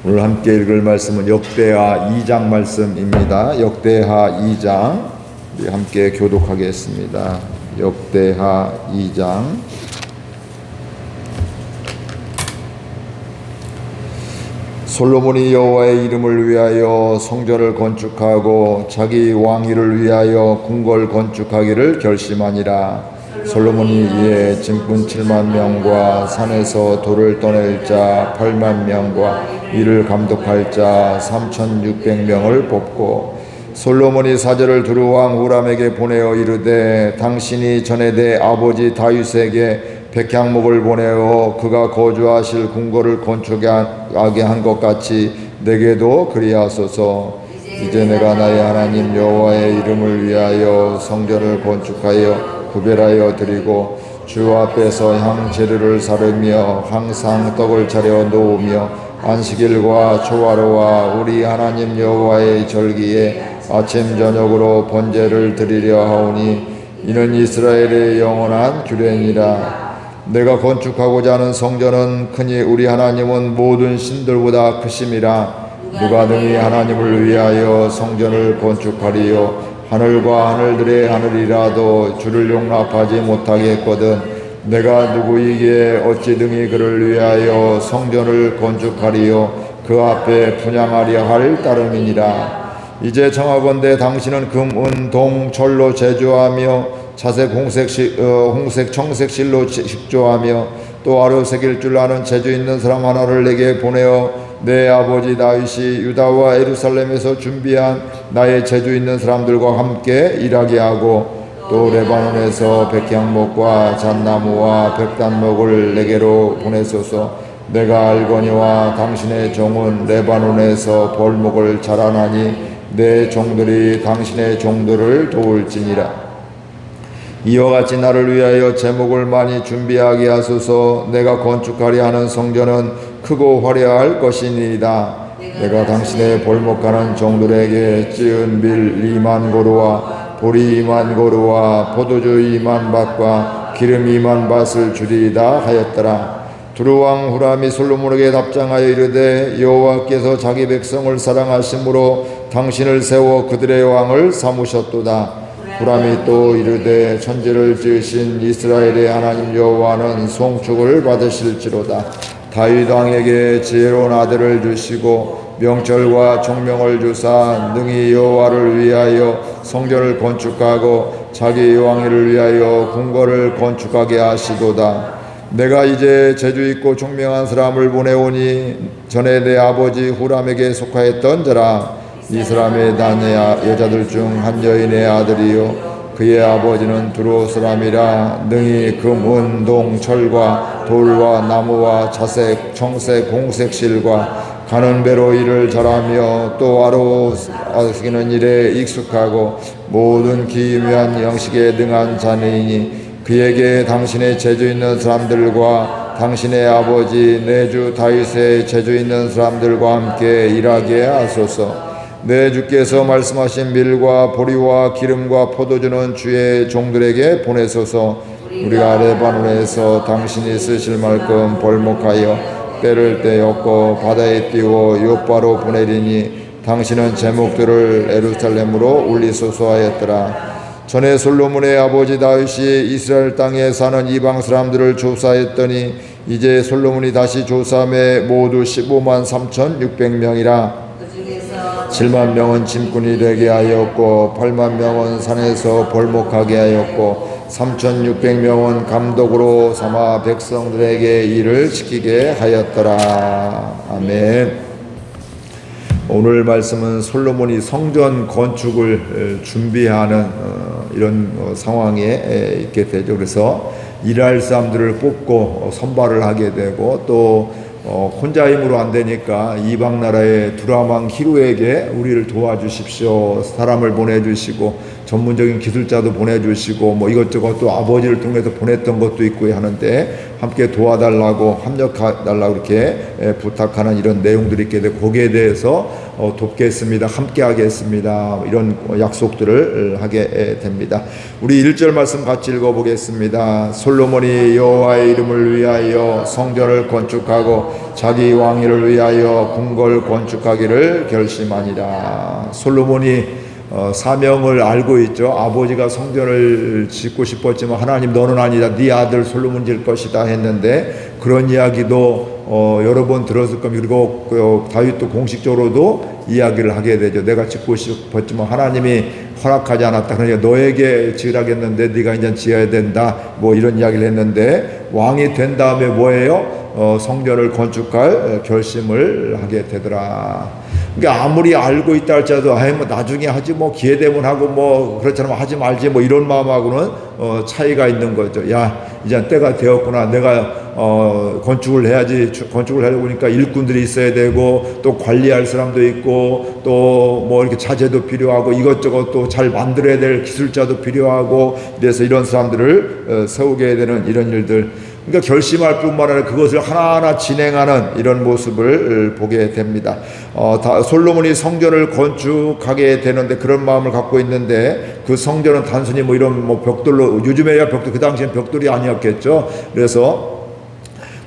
오늘 함께 읽을 말씀은 역대하 2장 말씀입니다. 역대하 2장 우리 함께 교독하겠습니다. 역대하 2장 솔로몬이 여호와의 이름을 위하여 성전을 건축하고 자기 왕위를 위하여 궁궐 건축하기를 결심하니라. 솔로몬이 이에 짐꾼 7만 명과 산에서 돌을 떠낼 자 8만 명과 이를 감독할 자 3,600명을 뽑고 솔로몬이 사절을 두루 왕 후람에게 보내어 이르되 당신이 전에 내 아버지 다윗에게 백향목을 보내어 그가 거주하실 궁궐을 건축하게 한 것 같이 내게도 그리하소서. 이제 내가 나의 하나님 여호와의 이름을 위하여 성전을 건축하여 구별하여 드리고 주 앞에서 향재료를 사르며 항상 떡을 차려 놓으며 안식일과 초하루와 우리 하나님 여호와의 절기에 아침 저녁으로 번제를 드리려 하오니 이는 이스라엘의 영원한 규례니라. 내가 건축하고자 하는 성전은 크니 우리 하나님은 모든 신들보다 크심이라. 누가 능히 하나님을 위하여 성전을 건축하리요. 하늘과 하늘들의 하늘이라도 주를 용납하지 못하겠거든. 내가 누구이기에 어찌 능히 그를 위하여 성전을 건축하리요. 그 앞에 분향하려 할 따름이니라. 이제 청하건대 당신은 금, 은, 동, 철로 제조하며 자색, 홍색, 청색 실로 식조하며 또 아로 새길 줄 아는 재주 있는 사람 하나를 내게 보내어 내 아버지 다윗이 유다와 예루살렘에서 준비한 나의 재주 있는 사람들과 함께 일하게 하고 또 레바논에서 백향목과 잣나무와 백단목을 내게로 보내소서. 내가 알거니와 당신의 종은 레바논에서 벌목을 자라나니 내 종들이 당신의 종들을 도울지니라. 이와 같이 나를 위하여 제목을 많이 준비하게 하소서. 내가 건축하려 하는 성전은 크고 화려할 것이니이다. 내가 당신의 벌목하는 종들에게 찌은 밀 2만 고루와 보리 2만 고루와 포도주 2만 밭과 기름 2만 밭을 주리이다 하였더라. 두루왕 후람이 솔로몬에게 답장하여 이르되 여호와께서 자기 백성을 사랑하심으로 당신을 세워 그들의 왕을 삼으셨도다. 후람이 또 이르되 천지를 지으신 이스라엘의 하나님 여호와는 송축을 받으실지로다. 다윗 왕에게 지혜로운 아들을 주시고 명철과 총명을 주사 능히 여호와를 위하여 성전을 건축하고 자기 왕위를 위하여 궁궐을 건축하게 하시도다. 내가 이제 재주있고 총명한 사람을 보내오니 전에 내 아버지 후람에게 속하였던 자라. 이 사람의 난 여자들 중 한 여인의 아들이요 그의 아버지는 두로 사람이라. 능히 금, 은, 동, 철과 돌과 나무와 자색, 청색, 홍색 실과 가는 배로 일을 잘하며 또 아로 아끼는 일에 익숙하고 모든 기묘한 양식에 능한 자니이니 그에게 당신의 재주 있는 사람들과 당신의 아버지 내 주 다윗의 재주 있는 사람들과 함께 일하게 하소서. 내 주께서 말씀하신 밀과 보리와 기름과 포도주는 주의 종들에게 보내소서. 우리가 레바논에서 당신이 쓰실 만큼 벌목하여 때를 떼었고 바다에 띄워 요바로 보내리니 당신은 제목들을 예루살렘으로 올리소서 하였더라. 전에 솔로몬의 아버지 다윗이 이스라엘 땅에 사는 이방 사람들을 조사했더니 이제 솔로몬이 다시 조사함에 모두 15만 3,600명이라. 7만 명은 짐꾼이 되게 하였고 8만 명은 산에서 벌목하게 하였고 3,600명은 감독으로 삼아 백성들에게 일을 시키게 하였더라. 아멘. 오늘 말씀은 솔로몬이 성전 건축을 준비하는 이런 상황에 있게 되죠. 그래서 일할 사람들을 뽑고 선발을 하게 되고 또 혼자 힘으로 안 되니까 이방 나라의 두라망 히루에게 우리를 도와주십시오. 사람을 보내주시고 전문적인 기술자도 보내주시고 뭐 이것저것 또 아버지를 통해서 보냈던 것도 있고 하는데 함께 도와달라고 협력해달라고 이렇게 부탁하는 이런 내용들이 있게 되고 거기에 대해서 돕겠습니다. 함께 하겠습니다. 이런 약속들을 하게 됩니다. 우리 1절 말씀 같이 읽어보겠습니다. 솔로몬이 여호와의 이름을 위하여 성전을 건축하고 자기 왕위를 위하여 궁궐 건축하기를 결심하니라. 솔로몬이 사명을 알고 있죠. 아버지가 성전을 짓고 싶었지만 하나님 너는 아니다. 네 아들 솔로몬 질 것이다 했는데 그런 이야기도 여러 번 들었을 겁니다. 그리고 다윗도 공식적으로도 이야기를 하게 되죠. 내가 짓고 싶었지만 하나님이 허락하지 않았다. 그러니까 너에게 지으라겠는데 네가 이제 지어야 된다. 뭐 이런 이야기를 했는데 왕이 된 다음에 뭐예요? 성전을 건축할 결심을 하게 되더라. 그러니까 아무리 알고 있다 할지라도 뭐 나중에 하지 뭐 기회 되면 하고 뭐 그렇잖아 하지 말지 뭐 이런 마음하고는 차이가 있는 거죠. 야 이제 때가 되었구나. 내가 건축을 해야지. 건축을 하려고 하니까 일꾼들이 있어야 되고 또 관리할 사람도 있고 또 뭐 이렇게 자재도 필요하고 이것저것 또 잘 만들어야 될 기술자도 필요하고 그래서 이런 사람들을 세우게 되는 이런 일들. 그러니까 결심할 뿐만 아니라 그것을 하나하나 진행하는 이런 모습을 보게 됩니다. 솔로몬이 성전을 건축하게 되는데 그런 마음을 갖고 있는데 그 성전은 단순히 뭐 이런 뭐 벽돌로 요즘에야 벽돌 그 당시엔 벽돌이 아니었겠죠. 그래서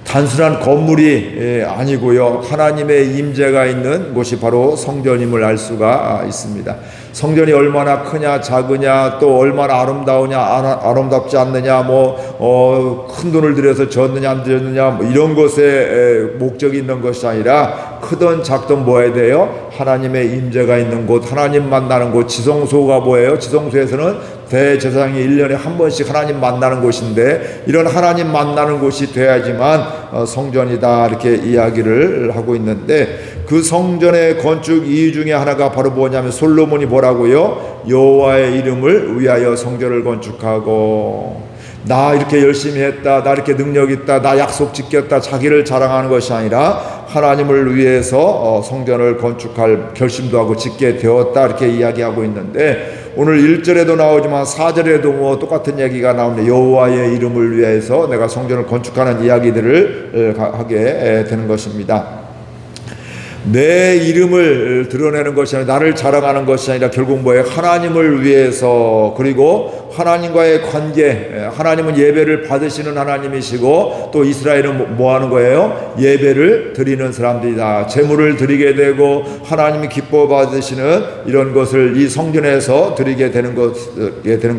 단순한 건물이 아니고요. 하나님의 임재가 있는 곳이 바로 성전임을 알 수가 있습니다. 성전이 얼마나 크냐 작으냐 또 얼마나 아름다우냐 아름답지 않느냐 뭐 큰 돈을 들여서 지었느냐 안 지었느냐 뭐 이런 것에 목적이 있는 것이 아니라 크든 작든 뭐 해야 돼요? 하나님의 임재가 있는 곳, 하나님 만나는 곳. 지성소가 뭐예요? 지성소에서는 대제사장이 1년에 한 번씩 하나님 만나는 곳인데 이런 하나님 만나는 곳이 돼야지만 성전이다 이렇게 이야기를 하고 있는데 그 성전의 건축 이유 중에 하나가 바로 뭐냐면 솔로몬이 뭐라고요? 여호와의 이름을 위하여 성전을 건축하고 나 이렇게 열심히 했다, 나 이렇게 능력 있다, 나 약속 지켰다 자기를 자랑하는 것이 아니라 하나님을 위해서 성전을 건축할 결심도 하고 짓게 되었다 이렇게 이야기하고 있는데 오늘 1절에도 나오지만 4절에도 뭐 똑같은 얘기가 나오는데 여호와의 이름을 위해서 내가 성전을 건축하는 이야기들을 하게 되는 것입니다. 내 이름을 드러내는 것이 아니라 나를 자랑하는 것이 아니라 결국 뭐예요? 하나님을 위해서 그리고 하나님과의 관계 하나님은 예배를 받으시는 하나님이시고 또 이스라엘은 뭐 하는 거예요? 예배를 드리는 사람들이다. 제물을 드리게 되고 하나님이 기뻐 받으시는 이런 것을 이 성전에서 드리게 되는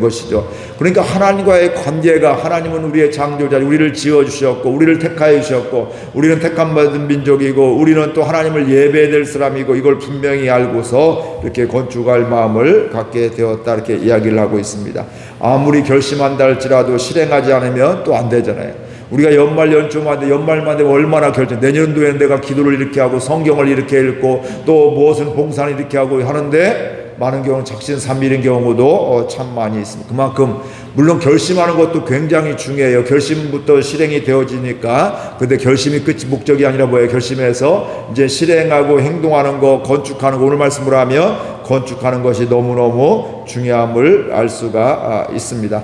것이죠. 그러니까 하나님과의 관계가 하나님은 우리의 창조자 우리를 지어주셨고 우리를 택하여 주셨고 우리는 택함 받은 민족이고 우리는 또 하나님을 예배해야 될 사람이고 이걸 분명히 알고서 이렇게 건축할 마음을 갖게 되었다 이렇게 이야기를 하고 있습니다. 아무리 결심한다 할지라도 실행하지 않으면 또 안 되잖아요. 우리가 연말 연초마다 연말만 되면 얼마나 결정 내년도에는 내가 기도를 이렇게 하고 성경을 이렇게 읽고 또 무엇은 봉사를 이렇게 하고 하는데 많은 경우는 작심삼일인 경우도 참 많이 있습니다. 그만큼 물론 결심하는 것도 굉장히 중요해요. 결심부터 실행이 되어지니까. 근데 결심이 끝이 목적이 아니라 뭐예요? 결심해서 이제 실행하고 행동하는 거, 건축하는 거, 오늘 말씀으로 하면 건축하는 것이 너무너무 중요함을 알 수가 있습니다.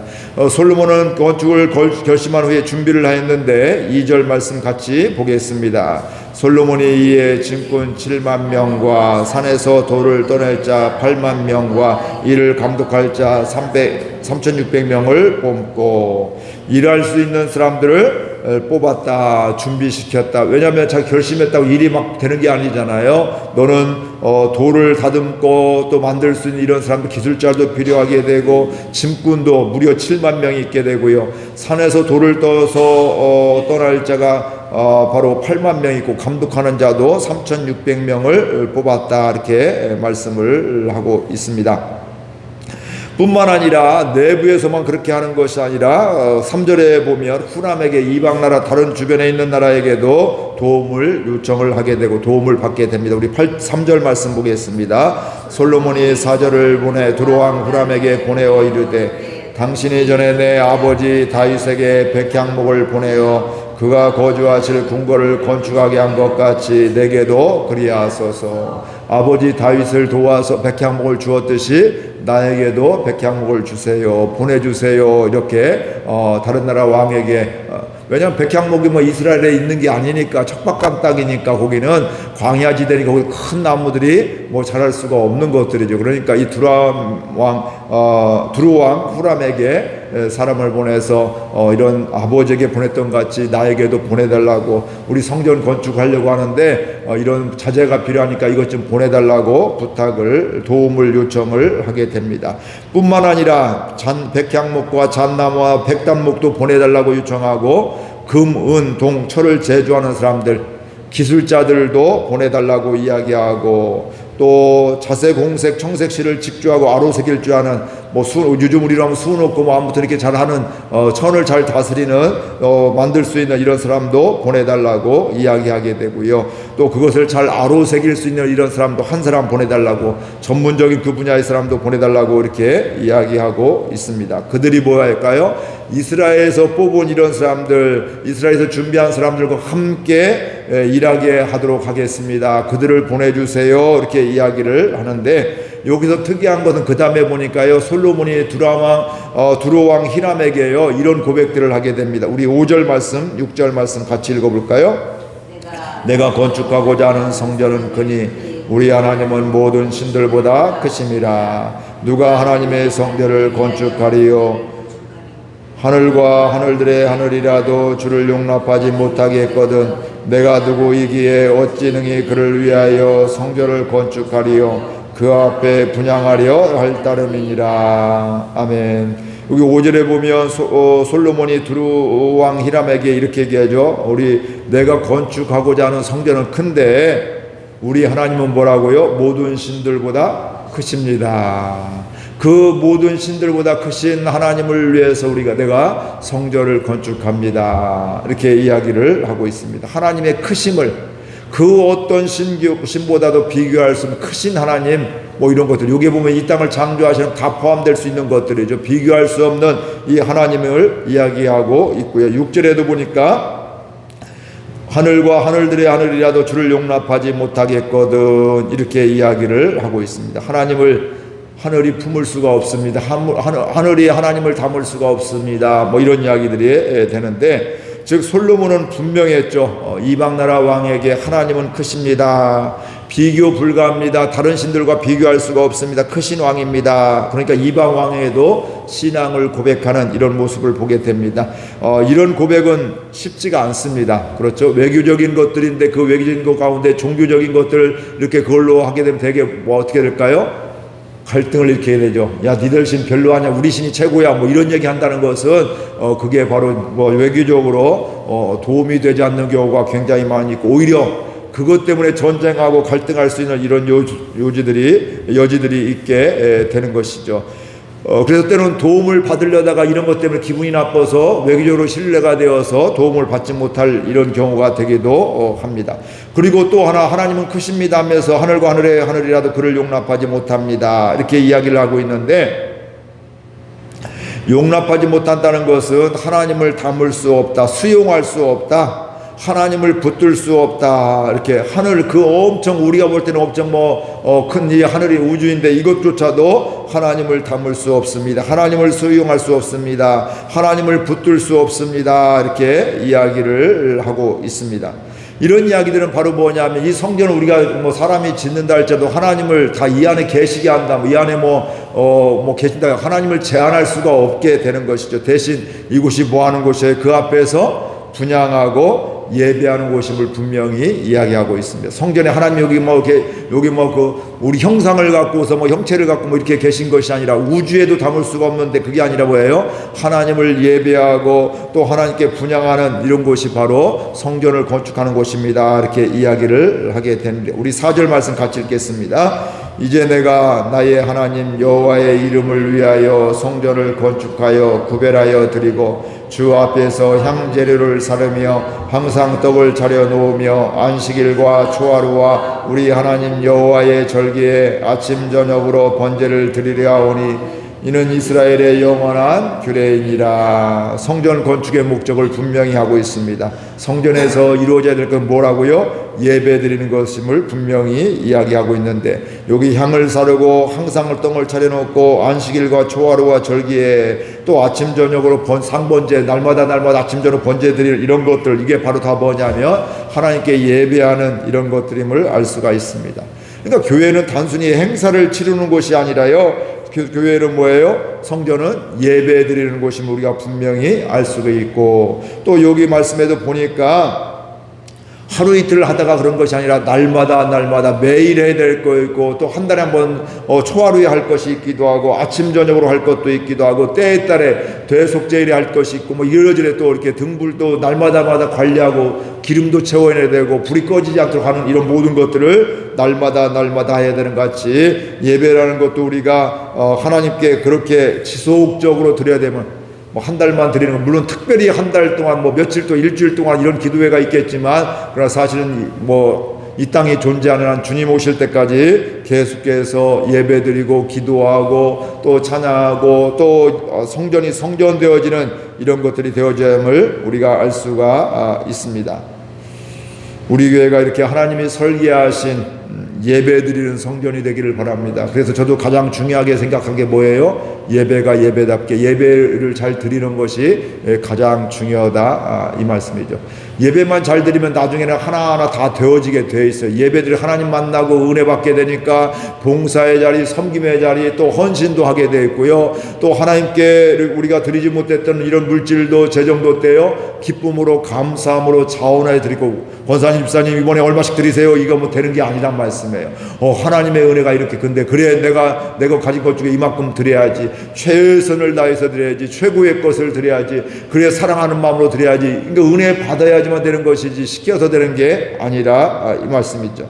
솔로몬은 건축을 결심한 후에 준비를 했는데 2절 말씀 같이 보겠습니다. 솔로몬이 이에 짐꾼 7만 명과 산에서 돌을 떠낼 자 8만 명과 이를 감독할 자 3,600명을 뽑고 일할 수 있는 사람들을 뽑았다, 준비시켰다. 왜냐하면 자기 결심했다고 일이 막 되는 게 아니잖아요. 너는 돌을 다듬고 또 만들 수 있는 이런 사람들 기술자도 필요하게 되고 짐꾼도 무려 7만 명이 있게 되고요. 산에서 돌을 떠서 떠날 자가 바로 8만 명 있고 감독하는 자도 3,600명을 뽑았다 이렇게 말씀을 하고 있습니다. 뿐만 아니라 내부에서만 그렇게 하는 것이 아니라 3절에 보면 후람에게 이방나라 다른 주변에 있는 나라에게도 도움을 요청을 하게 되고 도움을 받게 됩니다. 우리 3절 말씀 보겠습니다. 솔로몬이 사절을 보내 두로왕 후람에게 보내어 이르되 당신이 전에 내 아버지 다윗에게 백향목을 보내어 그가 거주하실 궁궐을 건축하게 한 것 같이 내게도 그리하소서. 아버지 다윗을 도와서 백향목을 주었듯이 나에게도 백향목을 주세요, 보내주세요, 이렇게 다른 나라 왕에게 왜냐하면 백향목이 뭐 이스라엘에 있는 게 아니니까, 척박한 땅이니까, 거기는 광야지대니까 거기 큰 나무들이 뭐 자랄 수가 없는 것들이죠. 그러니까 이 두로왕 후람에게 사람을 보내서 이런 아버지에게 보냈던 같이 나에게도 보내달라고, 우리 성전 건축하려고 하는데 이런 자재가 필요하니까 이것 좀 보내달라고 부탁을, 도움을 요청을 하게 됩니다. 뿐만 아니라 백향목과 잣나무와 백단목도 보내달라고 요청하고, 금, 은, 동, 철을 제조하는 사람들, 기술자들도 보내달라고 이야기하고, 또 자색, 홍색, 청색실을 직조하고 아로새길 줄 아는, 뭐 요즘 우리로 하면 수은 없고 뭐 아무튼 이렇게 잘하는, 천을 잘 다스리는, 만들 수 있는 이런 사람도 보내달라고 이야기하게 되고요. 또 그것을 잘 아로새길 수 있는 이런 사람도 한 사람 보내달라고, 전문적인 그 분야의 사람도 보내달라고 이렇게 이야기하고 있습니다. 그들이 뭐할까요? 이스라엘에서 뽑은 이런 사람들, 이스라엘에서 준비한 사람들과 함께 일하게 하도록 하겠습니다. 그들을 보내주세요, 이렇게 이야기를 하는데, 여기서 특이한 것은 그 다음에 보니까요, 솔로몬이 두로왕 히람에게요 이런 고백들을 하게 됩니다. 우리 5절 말씀 6절 말씀 같이 읽어볼까요? 내가 건축하고자 하는 성전은 크니 우리 하나님은 모든 신들보다 크심이라. 누가 하나님의 성전을 건축하리요? 하늘과 하늘들의 하늘이라도 주를 용납하지 못하겠거든 내가 누구이기에 어찌 능히 그를 위하여 성전을 건축하리요? 그 앞에 분향하려 할 따름이니라. 아멘. 여기 5절에 보면 솔로몬이 두로왕 히람에게 이렇게 얘기하죠. 내가 건축하고자 하는 성전은 큰데 우리 하나님은 뭐라고요? 모든 신들보다 크십니다. 그 모든 신들보다 크신 하나님을 위해서 내가 성전을 건축합니다, 이렇게 이야기를 하고 있습니다. 하나님의 크심을, 그 어떤 신보다도 비교할 수 없는 크신 하나님, 뭐 이런 것들, 여기 보면 이 땅을 창조하시는 다 포함될 수 있는 것들이죠. 비교할 수 없는 이 하나님을 이야기하고 있고요. 6절에도 보니까 하늘과 하늘들의 하늘이라도 주를 용납하지 못하겠거든, 이렇게 이야기를 하고 있습니다. 하늘이 품을 수가 없습니다. 하늘이 하나님을 담을 수가 없습니다. 뭐 이런 이야기들이 되는데, 즉 솔로몬은 분명했죠. 이방나라 왕에게 하나님은 크십니다. 비교 불가합니다. 다른 신들과 비교할 수가 없습니다. 크신 왕입니다. 그러니까 이방 왕에도 신앙을 고백하는 이런 모습을 보게 됩니다. 이런 고백은 쉽지가 않습니다. 그렇죠? 외교적인 것들인데 그 외교적인 것 가운데 종교적인 것들 이렇게 그걸로 하게 되면 되게 어떻게 될까요? 갈등을 일으키게 되죠. 야, 니들 신 별로하냐, 우리 신이 최고야, 뭐 이런 얘기 한다는 것은 그게 바로 뭐 외교적으로 도움이 되지 않는 경우가 굉장히 많이 있고, 오히려 그것 때문에 전쟁하고 갈등할 수 있는 이런 여지들이 있게 되는 것이죠. 그래서 때로는 도움을 받으려다가 이런 것 때문에 기분이 나빠서 외교적으로 신뢰가 되어서 도움을 받지 못할 이런 경우가 되기도 합니다. 그리고 또 하나님은 크십니다 하면서 하늘과 하늘의 하늘이라도 그를 용납하지 못합니다, 이렇게 이야기를 하고 있는데, 용납하지 못한다는 것은 하나님을 담을 수 없다, 수용할 수 없다, 하나님을 붙들 수 없다, 이렇게 하늘, 그 엄청 우리가 볼 때는 엄청 큰 이 하늘이 우주인데 이것조차도 하나님을 담을 수 없습니다. 하나님을 수용할 수 없습니다. 하나님을 붙들 수 없습니다, 이렇게 이야기를 하고 있습니다. 이런 이야기들은 바로 뭐냐면, 이 성전을 우리가 사람이 짓는다 할지라도 하나님을 다 이 안에 계시게 한다, 이 안에 계신다, 하나님을 제한할 수가 없게 되는 것이죠. 대신 이곳이 뭐 하는 곳이에요? 그 앞에서 분향하고 예배하는 곳임을 분명히 이야기하고 있습니다. 성전에 하나님 여기 우리 형상을 갖고서 형체를 갖고 이렇게 계신 것이 아니라, 우주에도 담을 수가 없는데 그게 아니라 뭐예요? 하나님을 예배하고 또 하나님께 분향하는 이런 곳이 바로 성전을 건축하는 곳입니다, 이렇게 이야기를 하게 되는데, 우리 4절 말씀 같이 읽겠습니다. 이제 내가 나의 하나님 여호와의 이름을 위하여 성전을 건축하여 구별하여 드리고 주 앞에서 향재료를 사르며 항상 떡을 차려 놓으며 안식일과 초하루와 우리 하나님 여호와의 절기에 아침 저녁으로 번제를 드리려 하오니 이는 이스라엘의 영원한 규례이니라. 성전 건축의 목적을 분명히 하고 있습니다. 성전에서 이루어져야 될 건 뭐라고요? 예배 드리는 것임을 분명히 이야기하고 있는데, 여기 향을 사르고 항상 떡을 차려놓고 안식일과 초하루와 절기에 또 아침 저녁으로 상번제, 날마다 아침 저녁 번제 드릴 이런 것들, 이게 바로 다 뭐냐면 하나님께 예배하는 이런 것들임을 알 수가 있습니다. 그러니까 교회는 단순히 행사를 치르는 곳이 아니라요, 교회는 뭐예요? 성전은 예배 드리는 곳임을 우리가 분명히 알 수가 있고, 또 여기 말씀에도 보니까 하루 이틀 하다가 그런 것이 아니라 날마다 매일 해야 될 거 있고, 또 한 달에 한 번 초하루에 할 것이 있기도 하고, 아침 저녁으로 할 것도 있기도 하고, 때에 따라 대속제일에 할 것이 있고, 뭐 이러저러 또 이렇게 등불도 날마다 관리하고, 기름도 채워야 되고, 불이 꺼지지 않도록 하는 이런 모든 것들을 날마다 해야 되는 것 같이, 예배라는 것도 우리가 하나님께 그렇게 지속적으로 드려야 되면, 뭐 한 달만 드리는 건, 물론 특별히 한 달 동안 뭐 며칠 또 일주일 동안 이런 기도회가 있겠지만, 그러나 사실은 뭐 이 땅에 존재하는 한 주님 오실 때까지 계속해서 예배드리고 기도하고 또 찬양하고 또 성전이 성전되어지는 이런 것들이 되어짐을 우리가 알 수가 있습니다. 우리 교회가 이렇게 하나님이 설계하신 예배드리는 성전이 되기를 바랍니다. 그래서 저도 가장 중요하게 생각한 게 뭐예요? 예배가 예배답게 예배를 잘 드리는 것이 가장 중요하다, 이 말씀이죠. 예배만 잘 드리면 나중에는 하나하나 다 되어지게 돼 있어요. 예배들이 하나님 만나고 은혜 받게 되니까 봉사의 자리, 섬김의 자리, 또 헌신도 하게 돼 있고요. 또 하나님께 우리가 드리지 못했던 이런 물질도 재정도 떼요 기쁨으로 감사함으로 자원하여 드리고, 권사님 집사님 이번에 얼마씩 드리세요, 이거 뭐 되는 게 아니란 말씀이에요. 하나님의 은혜가 이렇게, 근데 그래 내가 가진 것 중에 이만큼 드려야지, 최선을 다해서 드려야지, 최고의 것을 드려야지, 그래 사랑하는 마음으로 드려야지, 그러니까 은혜 받아야지만 되는 것이지 시켜서 되는 게 아니라, 이 말씀이죠.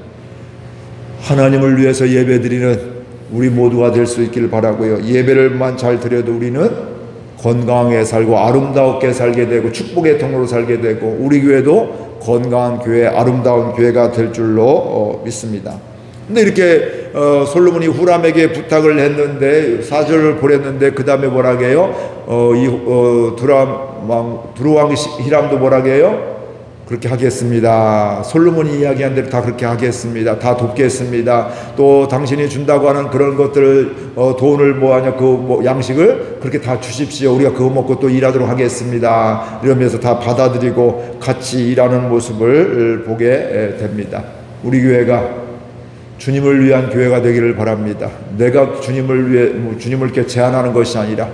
하나님을 위해서 예배드리는 우리 모두가 될 수 있기를 바라고요. 예배를만 잘 드려도 우리는 건강하게 살고 아름답게 살게 되고 축복의 통로로 살게 되고, 우리 교회도 건강한 교회, 아름다운 교회가 될 줄로 믿습니다. 근데 이렇게 솔로몬이 후람에게 부탁을 했는데, 사절을 보냈는데 그 다음에 뭐라고 해요? 두루왕 히람도 뭐라고 해요? 그렇게 하겠습니다. 솔로몬이 이야기한 대로 다 그렇게 하겠습니다. 다 돕겠습니다. 또 당신이 준다고 하는 그런 것들을, 돈을 뭐하냐, 양식을 그렇게 다 주십시오. 우리가 그거 먹고 또 일하도록 하겠습니다. 이러면서 다 받아들이고 같이 일하는 모습을 보게 됩니다. 우리 교회가 주님을 위한 교회가 되기를 바랍니다. 내가 주님을 이렇게 제안하는 것이 아니라,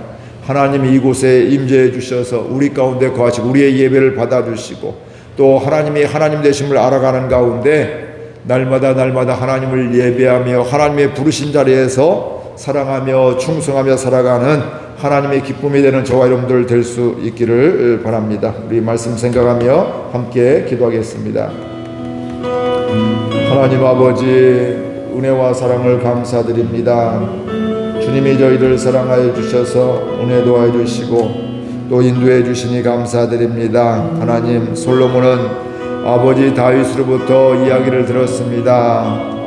하나님이 이곳에 임재해 주셔서 우리 가운데 거하시고 우리의 예배를 받아주시고, 또 하나님이 하나님 되심을 알아가는 가운데 날마다 하나님을 예배하며 하나님의 부르신 자리에서 사랑하며 충성하며 살아가는 하나님의 기쁨이 되는 저와 여러분들 될 수 있기를 바랍니다. 우리 말씀 생각하며 함께 기도하겠습니다. 하나님 아버지, 은혜와 사랑을 감사드립니다. 주님이 저희를 사랑하여 주셔서 은혜 도와해 주시고 또 인도해 주시니 감사드립니다. 하나님, 솔로몬은 아버지 다윗으로부터 이야기를 들었습니다.